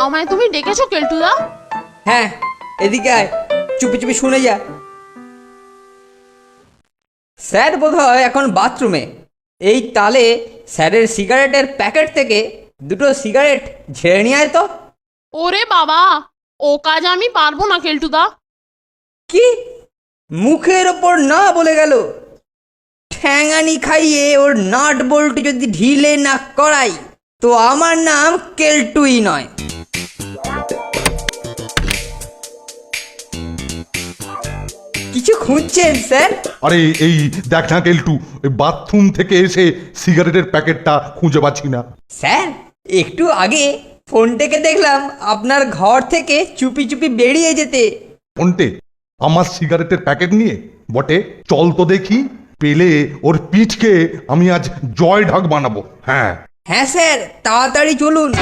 আমায় তুমি ডেকেছো কেলটুদা? হ্যাঁ, এদিকে আয়, চুপি চুপি শুনে যা। স্যার বোধহয় এখন বাথরুমে। এই তালে স্যারের সিগারেটের প্যাকেট থেকে দুটো সিগারেট ঝেড়ে নিয়ে আয় তো। ওরে বাবা, ও কাজ আমি পারবো না কেলটুদা। কি মুখের ওপর না বলে গেল? ঠ্যাঙানি খাইয়ে ওর নাট বল্টু যদি ঢিলে না করাই তো আমার নাম কেলটুই নয়। কিছু খুঁজছেন স্যার? আরে এই দেখ না কেলটু, বাথরুম থেকে এসে সিগারেটের প্যাকেটটা খুঁজে পাচ্ছি না। স্যার, একটু আগে ফোনটাকে দেখলাম আপনার ঘর থেকে চুপি চুপি বেরিয়ে যেতে। ফোনটে আমার সিগারেটের প্যাকেট নিয়ে বটে? চল তো দেখি, পেলে ওর পিঠকে আমি আজ জয় ঢাক বানাবো। হ্যাঁ হ্যাঁ স্যার, তাড়াতাড়ি চলুন।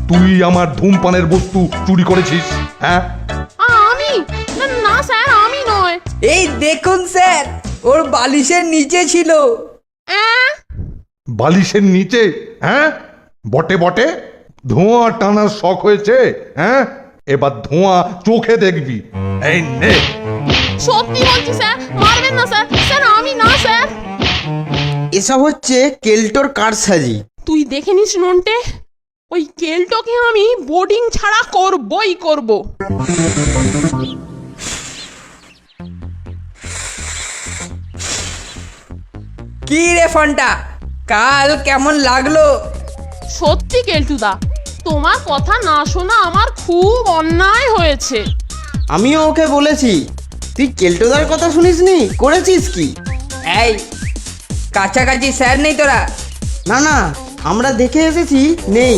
তুই আমার ধূমপানের বস্তু চুরি করেছিস? হ্যাঁ আমি না স্যার, আমি নয়। এই দেখুন স্যার, ওর বালিশের নিচে ছিল। অ্যাঁ? বালিশের নিচে? হ্যাঁ বটে বটে, ধোঁয়া টানার শখ হয়েছে। হ্যাঁ এবার ধোঁয়া চোখে দেখবি। এই নে। সত্যি বলছি স্যার, মারবেন না স্যার। স্যার আমি না স্যার। এসব হচ্ছে কেল্টোর কারসাজি। তুই দেখে নিস নন্টে, ওই কেলটোকে আমি বোর্ডিং ছাড়া করবই করব। কি রে ফন্টা, কাল কেমন লাগলো? সত্যি কেলটুদা, তোমার কথা না শোনা আমার খুব অন্যায় হয়েছে। আমিও ওকে বলেছি, তুই কেল্টোদার কথা শুনিসনি? করেছিস কি? এই কাছাকাছি স্যার নেই তোরা? না না, আমরা দেখে এসেছি, নেই।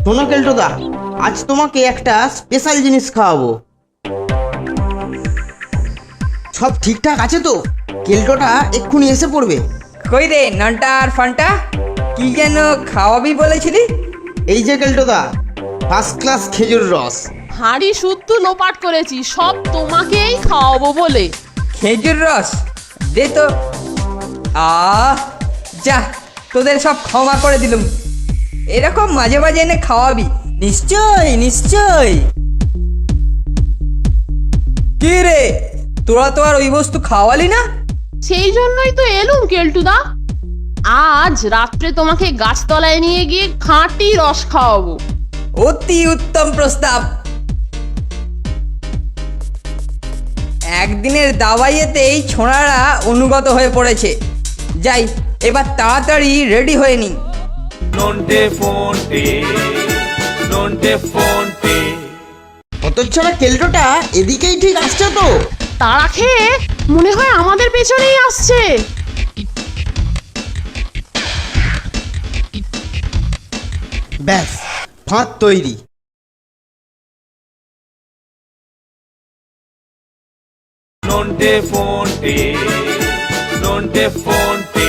শোনো কেল্টোদা, আজ তোমাকে একটা স্পেশাল জিনিস খাওয়াবো। সব ঠিকঠাক আছে তো? কেল্টোটা এক্ষুনি এসে পড়বে। কই রে নন্টা আর ফন্টা, কি যেন খাওয়াবি বলেছিলি? এই যে কেল্টোদা, ফার্স্ট ক্লাস খেজুর রস। হাঁড়ি শুদ্ধ লোপাট করেছি সব তোমাকেই খাওয়াবো বলে। খেজুর রস দে তো। যা, তোদের সব ক্ষমা করে দিলুম। এরকম মাঝে মাঝে এনে খাওয়াবি। নিশ্চয় নিশ্চয়। কি রে, তোরা তো আর ওই বস্তু খাওয়ালি না? সেই জন্যই তো এলুম কেলটুদা, আজ রাত্রে তোমাকে গাছতলায় নিয়ে গিয়ে খাঁটি রস খাওয়াবো। অতি উত্তম প্রস্তাব। একদিনের দাওয়াইয়েতেই ছোঁড়ারা অনুগত হয়ে পড়েছে। যাই, এবার তাড়াতাড়ি রেডি হয়ে নি। নন্টে ফোনটে, নন্টে ফোনটে। অতচ্ছাড়া কেল্টোটা এদিকেই ঠিক আসছে তো? তারা খেয়ে মনে হয় আমাদের পেছনেই আসছে। ব্যাস, ফাঁদ তৈরি। নন্টে ফোনটে, নন্টে ফোনটে।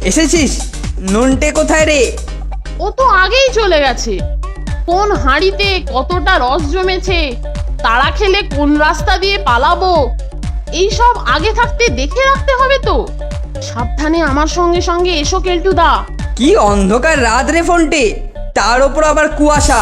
এসেছিস? নন্টে কোথায় রে? ও তো আগেই চলে গেছে। কোন হাঁড়িতে কতটা রস জমেছে, তারা খেলে কোন রাস্তা দিয়ে পালাবো, এই সব আগে থাকতে দেখে রাখতে হবে তো। সাবধানে আমার সঙ্গে সঙ্গে এসো কেলটুদা। কি অন্ধকার রাত রে ফন্টে, তার ওপর আবার কুয়াশা।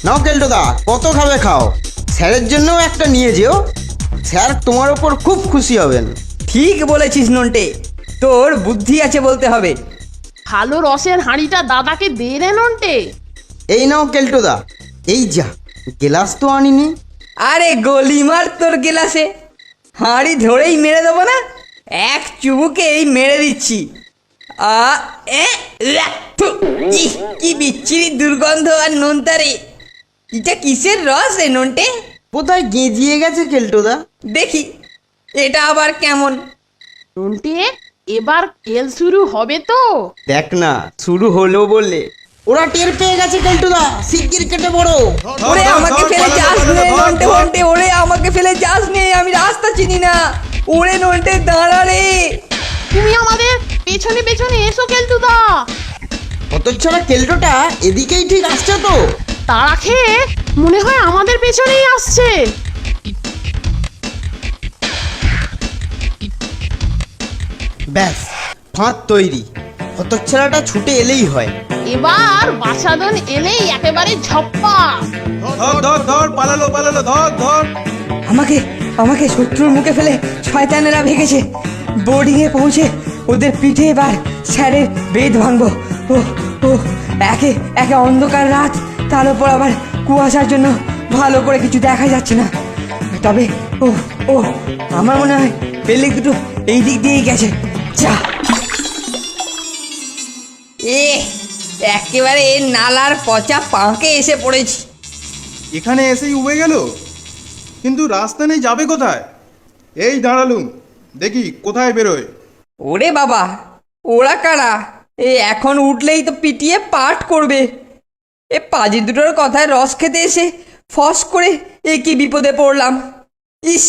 নাও কেল্টোদা, কত খাবে খাও। স্যারের জন্যও একটা নিয়ে যেও, স্যার তোমার ওপর খুব খুশি হবেন। ঠিক বলেছিস নন্টে, তোর বুদ্ধি আছে বলতে হবে। ভালো রসের হাঁড়িটা দাদাকে দে রে নন্টে। এই নাও কেল্টোদা, এই যা, গেলাস তো আনিনি। আরে গলিমার তোর গেলাসে, হাঁড়ি ধরেই মেরে দেবো না? এক চুমুকেই মেরে দিচ্ছি। কি বিচ্ছিরি দুর্গন্ধ আর নোনতারে। এটা কিসের রস রে নন্টে? কোথায় গেঁজিয়ে গেছে কেল্টোদা? দেখি, এটা আবার কেমন? নন্টে, এবার খেল শুরু হবে তো? দেখ না, শুরু হলো বলে ওরা টের পেয়ে গেছে কেলটুদা, শিগগির কেটে পড়ো। ওরে আমাকে ফেলে যাস নে নন্টে ফন্টে, ওরে আমাকে ফেলে যাস নে, আমি রাস্তা চিনি না। ওরে নন্টে দাঁড়া রে। তুমি আমাদের পেছনে পেছনে এসো কেলটুদা। হতচ্ছাড়া কেলটোটা এদিকেই ঠিক আসছে তো। তাড়া খেয়ে মনে হয় আমাদের পেছনেই আসছে। ব্যাস, ফাঁদ তৈরি। হতচ্ছাড়াটা ছুটে এলেই হয়। এবার বাছাধন এলেই একেবারে ঝপ্পা। ধর ধর ধর, পালালো পালালো, ধর ধর। আমাকে আমাকে শত্রুর মুখে ফেলে শয়তানেরা ভেগেছে। বোর্ডিংয়ে পৌঁছে ওদের পিঠে এবার স্যারের বেদ ভাঙবো। ও ও একে একে অন্ধকার রাত, তার উপর আবার কুয়াশার জন্য ভালো করে কিছু দেখা যাচ্ছে না। তবে ও ও আমার মনে হয় পেলে দুটো এই দিক দিয়েই গেছে। যা একেবারে নালার পচা পাঁকে এসে পড়েছি। এখানে এসেই উবে গেল, কিন্তু রাস্তা নেই, যাবে কোথায়? এই দাঁড়ালুম, দেখি কোথায় বেরোয়। ওরে বাবা, ওরা কারা? এখন উঠলেই তো পিটিয়ে পাঠ করবে। পাজি দুটোর কথায় রস খেতে এসে ফস করে কি বিপদে পড়লাম। ইস,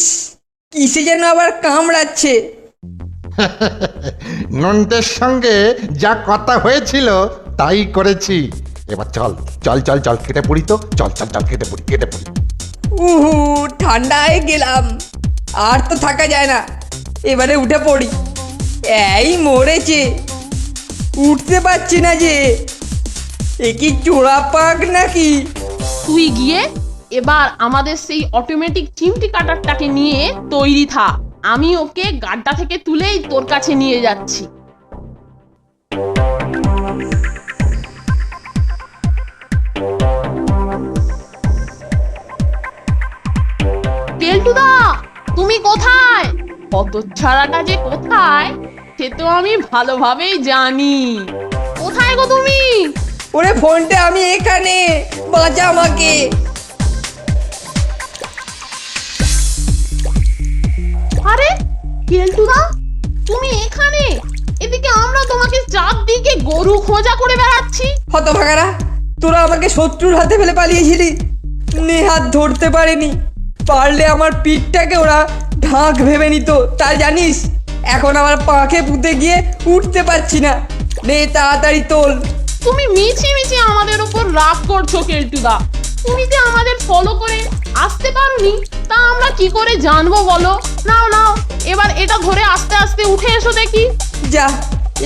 কিসে যেন আবার কামড়াচ্ছে। নন্টের সঙ্গে যা কথা হয়েছিল তাই করেছি। এবার চল চল চল চল, কেটে পড়ি তো, চল চল চল, কেটে পড়ি কেটে পড়ি। উহু, ঠান্ডায় গেলাম, আর তো থাকা যায় না। এবারে উঠে পড়ি। এই মরেছে, উঠতে পারছি না যে। কি চোরা পাক নাকি? তুই গিয়ে এবার আমাদের সেই অটোমেটিক চিমটি কাটারটাকে নিয়ে তৈরি থাক। আমি ওকে গাড্ডা থেকে তুলেই তোর কাছে নিয়ে যাচ্ছি। কেলটুদা, তুমি কোথায়? হতচ্ছাড়াটা যে কোথায় সে তো আমি ভালোভাবেই জানি। কোথায় গো তুমি? ওরে ফোনটা, আমি এখানে, বাঁচা আমাকে। আরে কেলটুদা, তুমি এখানে? এদিকে আমরা তোমাকে চারদিকে গরু খোঁজা করে বেড়াচ্ছি। হতভাগারা, তোরা আমাকে শত্রুর হাতে ফেলে পালিয়েছিলি। নেহাত ধরতে পারেনি, পারলে আমার পিঠটাকে ওরা ঢাক ভেবে নিত, তা জানিস? এখন আমার পাখে পুঁতে গিয়ে উঠতে পারছি না। নে তাড়াতাড়ি তোল। তুমি মিছি মিছি আমাদের উপর রাগ করছো কেলটুদা। তুমি যে আমাদের ফলো করে আসতে পারোনি তা আমরা কি করে জানবো বলো? নাও নাও, এবার এটা ধরে আস্তে আস্তে উঠে এসো দেখি। যা,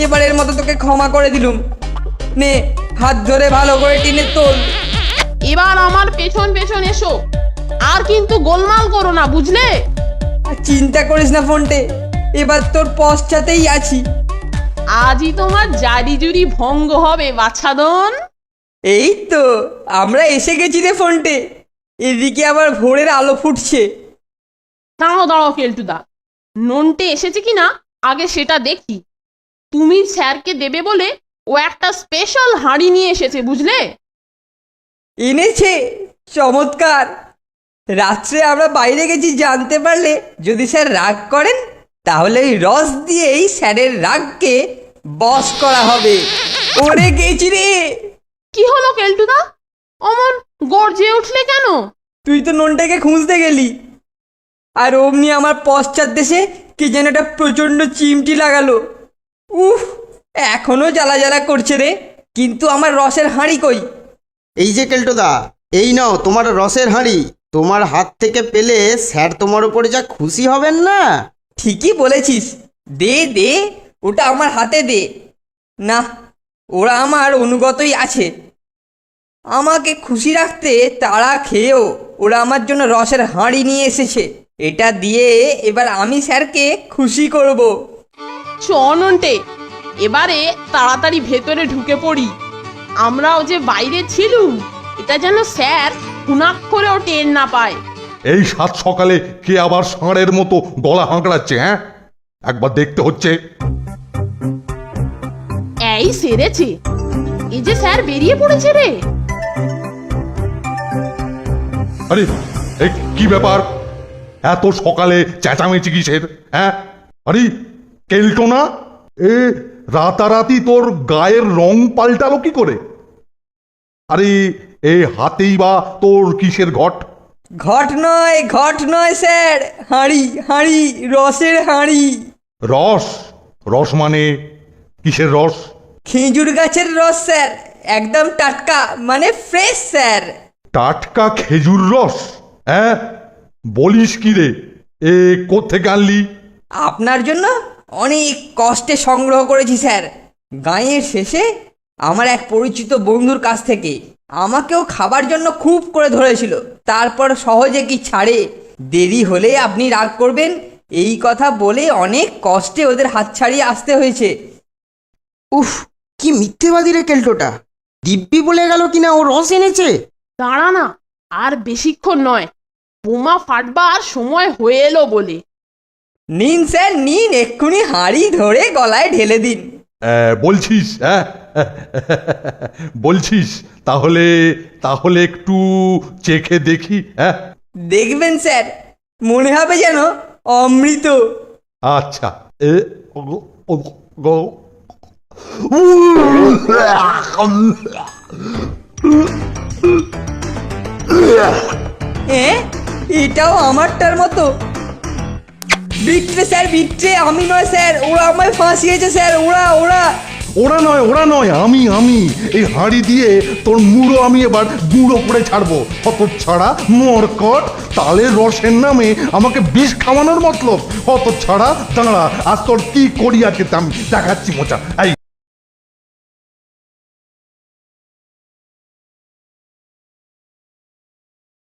এবারের মতো তোকে ক্ষমা করে দিলুম। নে হাত ধরে ভালো করে টেনে তোল। এবার আমার পেছন পেছন এসো, আর কিন্তু গোলমাল করো না, বুঝলে? আর চিন্তা করিস না ফোনটে, এবার তোর পশ্চাতেই আছি। আজই তোমার জারি জুরি ভঙ্গ হবে বাছাধন। এই তো আমরা এসে গেছি রে ফোনটে। এদিকে আবার ভোরের আলো ফুটছে। দাঁড়াও দাঁড়াও কেলটুদা, নন্টে এসেছে কিনা আগে সেটা দেখি। তুমি স্যারকে দেবে বলে ও একটা স্পেশাল হাঁড়ি নিয়ে এসেছে, বুঝলে? এনেছে, চমৎকার। রাত্রে আমরা বাইরে গেছি জানতে পারলে যদি স্যার রাগ করেন, তাহলে এই রস দিয়েই স্যারের রাগকে বশ করা হবে। ওরে গেছি রে। কি হলো কেলটুদা, অমন গর্জে উঠলে কেন? তুই তো ননটাকে খুঁজতে গেলি, আর অমনি আমার পশ্চাৎ দেশে কে যেন একটা প্রচণ্ড চিমটি লাগালো। উফ, এখনো জ্বালা জ্বালা করছে রে। কিন্তু আমার রসের হাঁড়ি কই? এই যে কেলটোদা, এই নাও তোমার রসের হাঁড়ি। তোমার হাত থেকে পেলে স্যার তোমার উপরে যা খুশি হবেন না। ঠিকই বলেছিস, দে দে, ওটা আমার হাতে দে। না, ওরা আমার অনুগতই আছে। আমাকে খুশি রাখতে তাড়া খেয়েও ওরা আমার জন্য রসের হাঁড়ি নিয়ে এসেছে। এটা দিয়ে এবার আমি স্যারকে খুশি করব। চ নন্টে, এবারে তাড়াতাড়ি ভেতরে ঢুকে পড়ি। আমরাও যে বাইরে ছিলুম, এটা যেন স্যার হুনাক্ষরেও টের না পায়। এই সাত সকালে কে আবার ষাঁড়ের মতো গলা হাঁকড়াচ্ছে? হ্যাঁ, একবার দেখতে হচ্ছে। এই সেরেছে, এই যে স্যার বেরিয়ে পড়েছে রে। আরে এই কি ব্যাপার? এত সকালে চেঁচামেচি কিসের? হ্যাঁ, আরে কেল্টো না, এ রাতারাতি তোর গায়ের রং পাল্টালো কি করে? আরে এ হাতেই বা তোর কিসের ঘট? ঘট নয় স্যার, হাঁড়ি হাঁড়ি, রসের হাঁড়ি। রস? রস মানে কিসের রস? খেজুর গাছের রস স্যার, একদম টাটকা, মানে ফ্রেশ স্যার। টাটকা খেজুর রস? হ্যাঁ, বলিস কি রে? এ কোত্থেকে আনলি? আপনার জন্য অনেক কষ্টে সংগ্রহ করেছি স্যার। গাঁয়ের শেষে আমার এক পরিচিত বন্ধুর কাছ থেকে আমাকেও খাবার জন্য খুব করে ধরেছিল, তারপর সহজে কি ছাড়ে। দেরি হলে আপনি রাগ করবেন এই কথা বলে অনেক কষ্টে ওদের হাত ছাড়িয়ে আসতে হয়েছে। উফ, কি মিথ্যেবাদী রে কেল্টোটা। দিব্যি বলে গেল কিনা ও রস এনেছে। দাঁড়া না, আর বেশিক্ষণ নয়, বোমা ফাটবার সময় হয়ে এলো বলে। নিন স্যার নিন, এক্ষুনি হাঁড়ি ধরে গলায় ঢেলে দিন। বলছিস? হ্যাঁ বলছিস? তাহলে তাহলে একটু চেখে দেখি। হ্যাঁ, দেখবেন স্যার, মনে হবে যেন অমৃত। আচ্ছা। এ এটাও আমারটার মতো। বিট্রে স্যার, বিট্রে, আমি নয় স্যার, ওরা আমায় ফাঁসিয়েছে স্যার, ওরা। ওরা নয়, আমি এই হাঁড়ি দিয়ে তোর মুড়ো আমি এবার গুঁড়ো করে ছাড়বো। হত ছাড়া মরকট, তালের রসের নামে আমাকে বিষ খাওয়ানোর মতলব। হত ছাড়া, দাঁড়া, আজ তোর কি করি আজকে আমি দেখাচ্ছি মোচা। এই